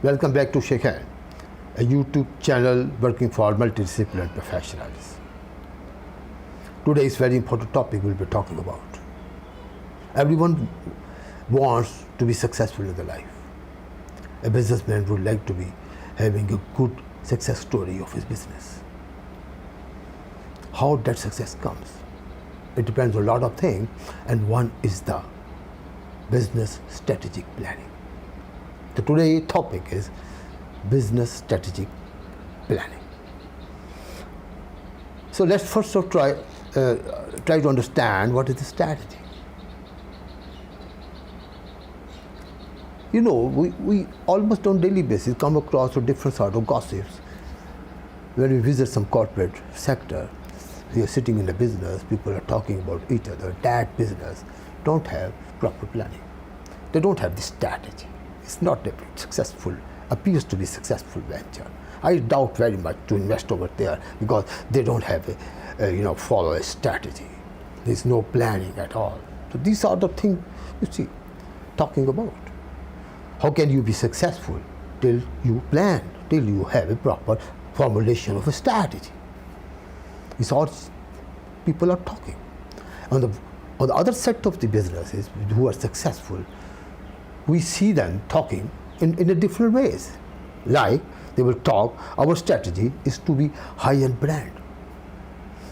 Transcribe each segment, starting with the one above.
Welcome back to Shaikhain, a YouTube channel working for multidisciplinary professionals. Today's very important topic we'll be talking about. Everyone wants to be successful in their life. A businessman would like to be having a good success story of his business. How that success comes, it depends on a lot of things, and one is the business strategic planning. So today's topic is business strategic planning. So let's first of try to understand what is the strategy. You know, we almost on daily basis come across different sort of gossips. When we visit some corporate sector, we are sitting in a business, people are talking about each other. That business don't have proper planning. They don't have the strategy. It's not a successful, appears to be successful venture. I doubt very much to invest over there because they don't have follow a strategy. There's no planning at all. So these are the things you see talking about. How can you be successful till you plan, till you have a proper formulation of a strategy? It's all people are talking. On the other set of the businesses who are successful, we see them talking in a different ways. Like they will talk, our strategy is to be high-end brand.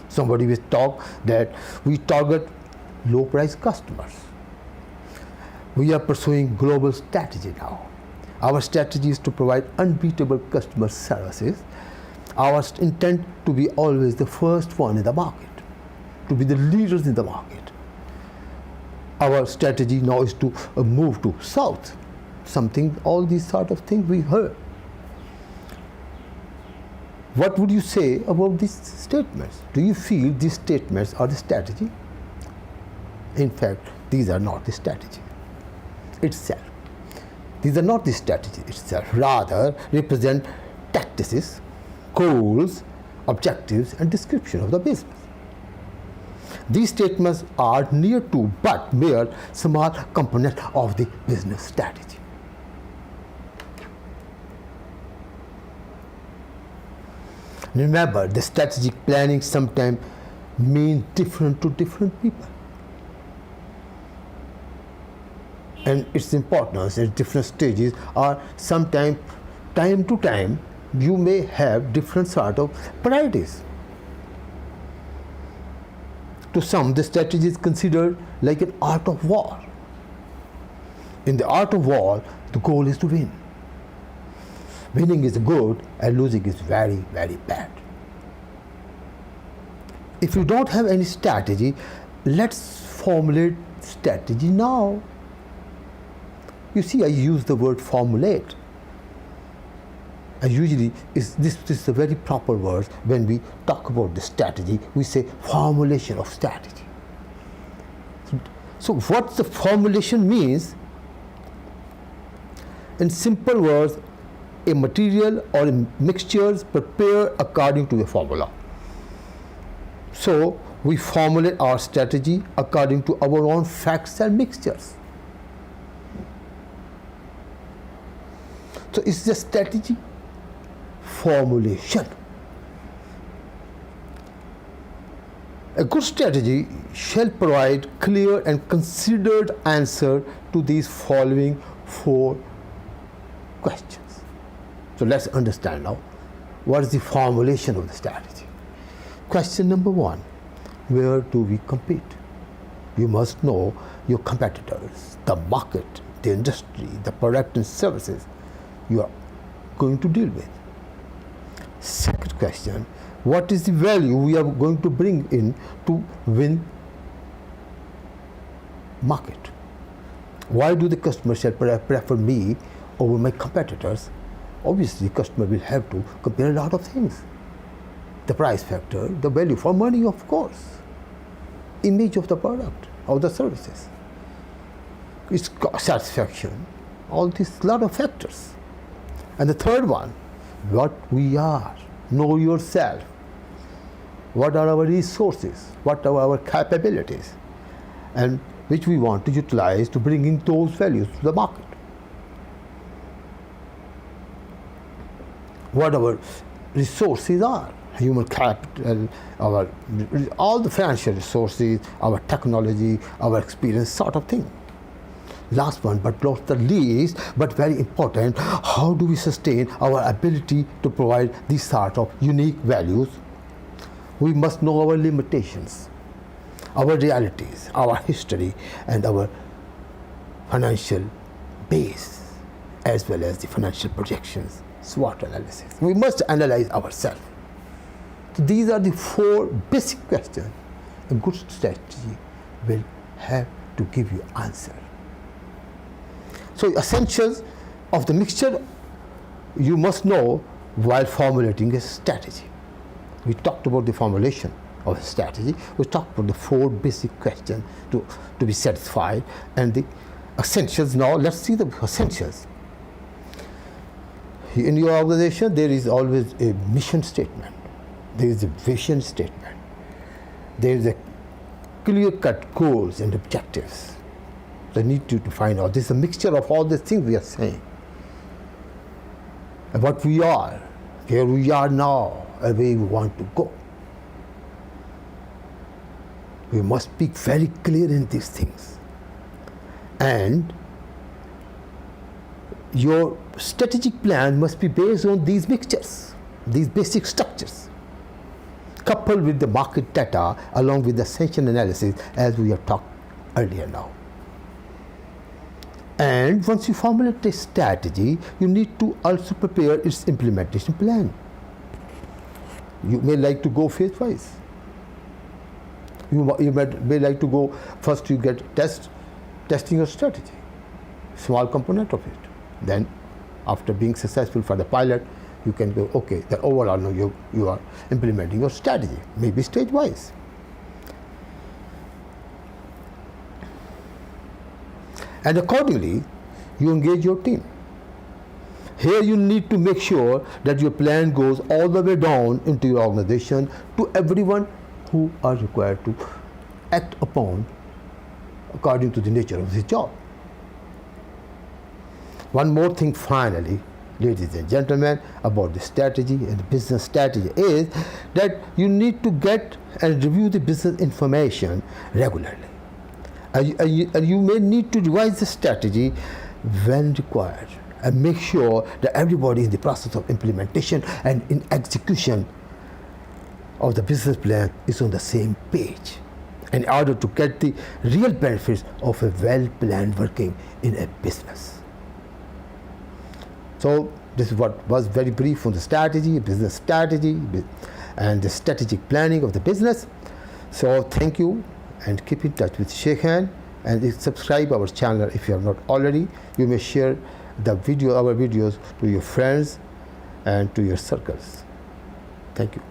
Somebody will talk that we target low-price customers. We are pursuing global strategy now. Our strategy is to provide unbeatable customer services. Our intent to be always the first one in the market, to be the leaders in the market. Our strategy now is to move to south. All these sort of things we heard. What would you say about these statements? Do you feel these statements are the strategy? In fact, these are not the strategy itself. These are not the strategy itself. Rather, represent tactics, goals, objectives, and description of the business. These statements are near to but mere small component of the business strategy. Remember, the strategic planning sometimes means different to different people. And its importance at different stages are sometimes, time to time, you may have different sort of priorities. To some, the strategy is considered like an art of war. In the art of war, the goal is to win. Winning is good and losing is very, very bad. If you don't have any strategy, let's formulate strategy now. You see, I use the word formulate. And usually, this is a very proper word when we talk about the strategy. We say formulation of strategy. So what the formulation means, in simple words, a material or a mixtures prepared according to a formula. So we formulate our strategy according to our own facts and mixtures. So it's the strategy formulation. A good strategy shall provide clear and considered answer to these following 4 questions. So let's understand now what is the formulation of the strategy. Question number 1, where do we compete? You must know your competitors, the market, the industry, the product and services you are going to deal with. Second question, what is the value we are going to bring in to win market? Why do the customer shall prefer me over my competitors? Obviously, customer will have to compare a lot of things. The price factor, the value for money, of course, image of the product, of the services, its satisfaction, all these lot of factors. And the third one, what we are, know yourself. What are our resources? What are our capabilities? And which we want to utilize to bring in those values to the market. what our resources are, human capital, all the financial resources, our technology, our experience, sort of thing. Last one, but not the least, but very important, how do we sustain our ability to provide these sort of unique values? We must know our limitations, our realities, our history, and our financial base, as well as the financial projections, SWOT analysis. We must analyze ourselves. So these are the 4 basic questions a good strategy will have to give you answer. So essentials of the mixture you must know while formulating a strategy. We talked about the formulation of a strategy. We talked about the 4 basic questions to be satisfied and the essentials. Now let's see the essentials. In your organization there is always a mission statement. There is a vision statement. There is a clear-cut goals and objectives. They need you to find out. This is a mixture of all the things we are saying. And what we are, where we are now, and where we want to go. We must be very clear in these things. And your strategic plan must be based on these mixtures, these basic structures, coupled with the market data along with the essential analysis as we have talked earlier now. And once you formulate a strategy, you need to also prepare its implementation plan. You may like to go phase-wise. You may like to go first. You get testing your strategy, small component of it. Then, after being successful for the pilot, you can go, okay, the overall now you are implementing your strategy, maybe stage-wise. And accordingly, you engage your team. Here you need to make sure that your plan goes all the way down into your organization to everyone who are required to act upon according to the nature of the job. One more thing finally, ladies and gentlemen, about the strategy and the business strategy is that you need to get and review the business information regularly. And you may need to revise the strategy when required and make sure that everybody in the process of implementation and in execution of the business plan is on the same page in order to get the real benefits of a well-planned working in a business. So this is what was very brief on the strategy, business strategy, and the strategic planning of the business. So thank you, and keep in touch with Shaikhain, and subscribe our channel if you have not already. You may share our videos to your friends and to your circles. Thank you.